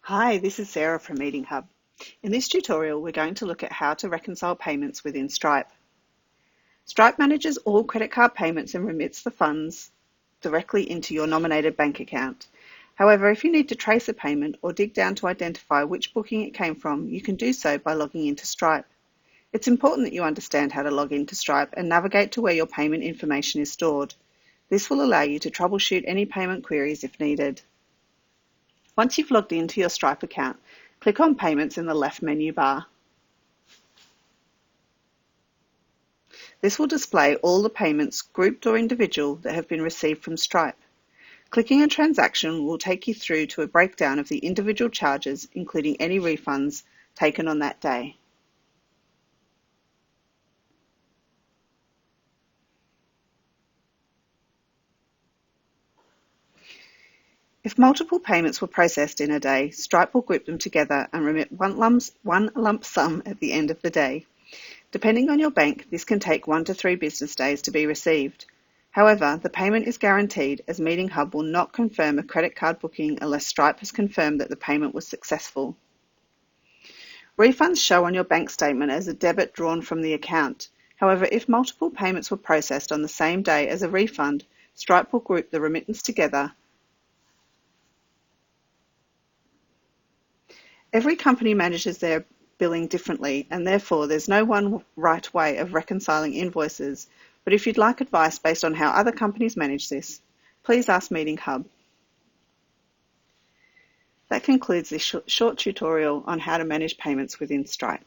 Hi, this is Sarah from Meeting Hub. In this tutorial, we're going to look at how to reconcile payments within Stripe. Stripe manages all credit card payments and remits the funds directly into your nominated bank account. However, if you need to trace a payment or dig down to identify which booking it came from, you can do so by logging into Stripe. It's important that you understand how to log into Stripe and navigate to where your payment information is stored. This will allow you to troubleshoot any payment queries if needed. Once you've logged into your Stripe account, click on Payments in the left menu bar. This will display all the payments, grouped or individual, that have been received from Stripe. Clicking a transaction will take you through to a breakdown of the individual charges, including any refunds taken on that day. If multiple payments were processed in a day, Stripe will group them together and remit one lump sum at the end of the day. Depending on your bank, this can take 1 to 3 business days to be received. However, the payment is guaranteed, as Meeting Hub will not confirm a credit card booking unless Stripe has confirmed that the payment was successful. Refunds show on your bank statement as a debit drawn from the account. However, if multiple payments were processed on the same day as a refund, Stripe will group the remittance together. Every company manages their billing differently, and therefore there's no one right way of reconciling invoices. But if you'd like advice based on how other companies manage this, please ask Meeting Hub. That concludes this short tutorial on how to manage payments within Stripe.